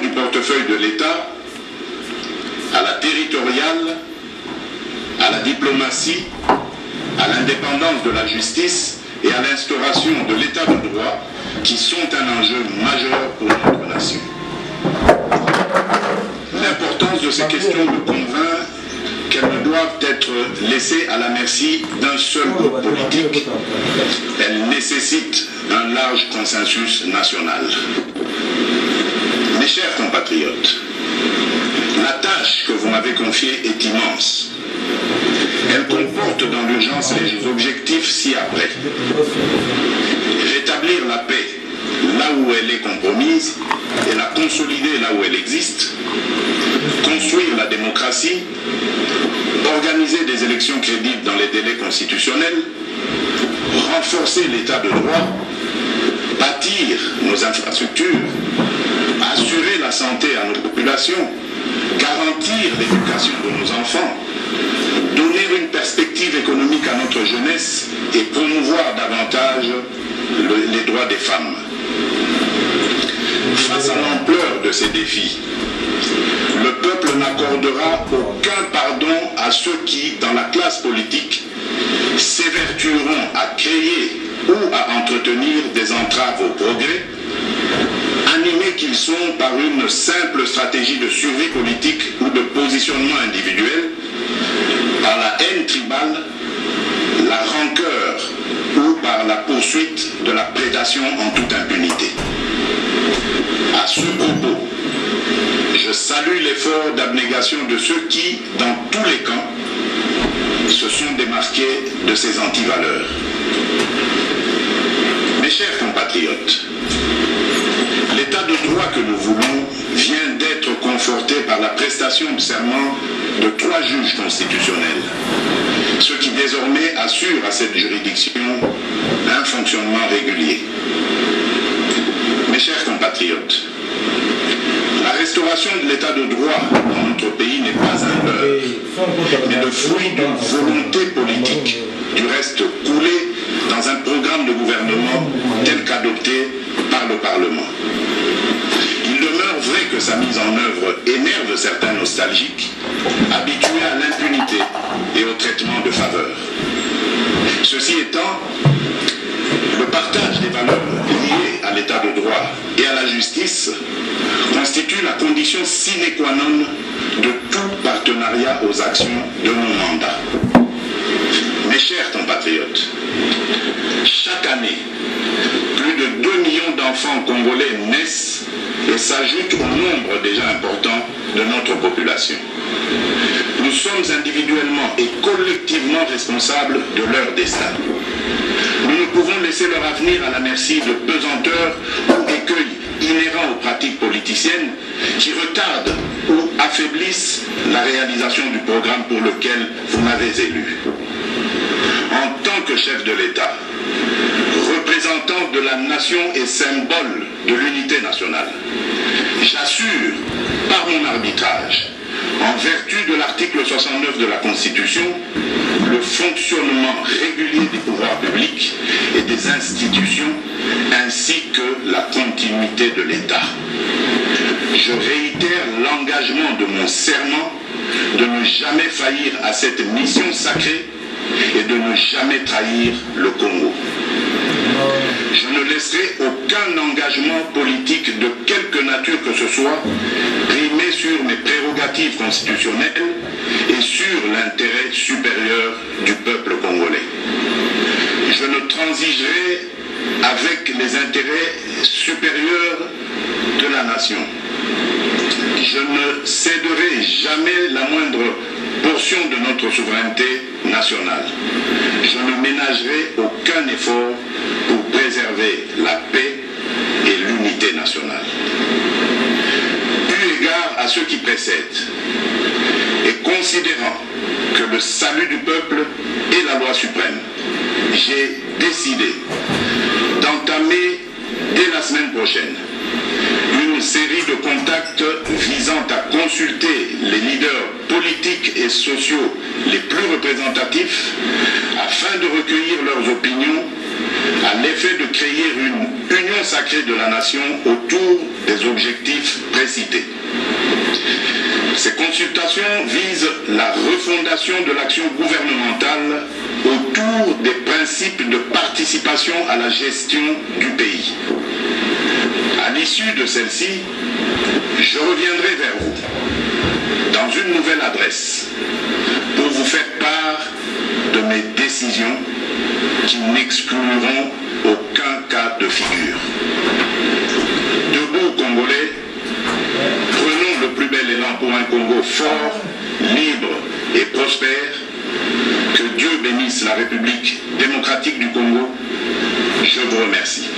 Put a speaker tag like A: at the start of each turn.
A: Du portefeuille de l'État, à la territoriale, à la diplomatie, à l'indépendance de la justice et à l'instauration de l'État de droit qui sont un enjeu majeur pour notre nation. L'importance de ces questions me convainc qu'elles ne doivent être laissées à la merci d'un seul groupe politique. Elles nécessitent un large consensus national. Mes chers compatriotes, la tâche que vous m'avez confiée est immense. Elle comporte dans l'urgence les objectifs ci-après. Rétablir la paix là où elle est compromise et la consolider là où elle existe. Construire la démocratie. Organiser des élections crédibles dans les délais constitutionnels. Renforcer l'état de droit. Bâtir nos infrastructures. Assurer la santé à nos populations, garantir l'éducation de nos enfants, donner une perspective économique à notre jeunesse et promouvoir davantage les droits des femmes. Face à l'ampleur de ces défis, le peuple n'accordera aucun pardon à ceux qui, dans la classe politique, s'évertueront à créer ou à entretenir des entraves au progrès, animés qu'ils sont par une simple stratégie de survie politique ou de positionnement individuel, par la haine tribale, la rancœur ou par la poursuite de la prédation en toute impunité. À ce propos, je salue l'effort d'abnégation de ceux qui, dans tous les camps, se sont démarqués de ces antivaleurs. Mes chers compatriotes, l'état de droit que nous voulons vient d'être conforté par la prestation de serment de 3 juges constitutionnels, ce qui désormais assure à cette juridiction un fonctionnement régulier. Mes chers compatriotes, la restauration de l'état de droit dans notre pays n'est pas un leurre, mais le fruit d'une volonté politique, du reste coulée dans un programme de gouvernement tel qu'adopté par le Parlement. Il demeure vrai que sa mise en œuvre énerve certains nostalgiques, habitués à l'impunité et au traitement de faveur. Ceci étant, le partage des valeurs liées à l'état de droit et à la justice constitue la condition sine qua non de tout partenariat aux actions de nos mandats. Mes chers compatriotes, chaque année, plus de 2 millions d'enfants congolais naissent et s'ajoutent au nombre déjà important de notre population. Nous sommes individuellement et collectivement responsables de leur destin. Nous ne pouvons laisser leur avenir à la merci de pesanteurs ou écueils inhérents aux pratiques politiciennes qui retardent ou affaiblissent la réalisation du programme pour lequel vous m'avez élu. En tant que chef de l'État, représentant de la nation et symbole de l'unité nationale, j'assure par mon arbitrage, en vertu de l'article 69 de la Constitution, le fonctionnement régulier des pouvoirs publics et des institutions, ainsi que la continuité de l'État. je réitère l'engagement de mon serment de ne jamais faillir à cette mission sacrée et de ne jamais trahir le Congo. Je ne laisserai aucun engagement politique de quelque nature que ce soit primer sur mes prérogatives constitutionnelles et sur l'intérêt supérieur du peuple congolais. Je ne transigerai avec les intérêts supérieurs de la nation. Je ne céderai jamais la moindre portion de notre souveraineté nationale. Je ne ménagerai aucun effort pour préserver la paix et l'unité nationale. Eu égard à ce qui précède, et considérant que le salut du peuple est la loi suprême, j'ai décidé d'entamer dès la semaine prochaine une série de contacts visant à consulter les leaders politiques et sociaux les plus représentatifs afin de recueillir leurs opinions à l'effet de créer une union sacrée de la nation autour des objectifs précités. Ces consultations visent la refondation de l'action gouvernementale autour des principes de participation à la gestion du pays. À l'issue de celle-ci, je reviendrai vers vous dans une nouvelle adresse pour vous faire part de mes décisions qui n'excluront aucun cas de figure. Debout, Congolais, prenons le plus bel élan pour un Congo fort, libre et prospère. Que Dieu bénisse la République démocratique du Congo. Je vous remercie.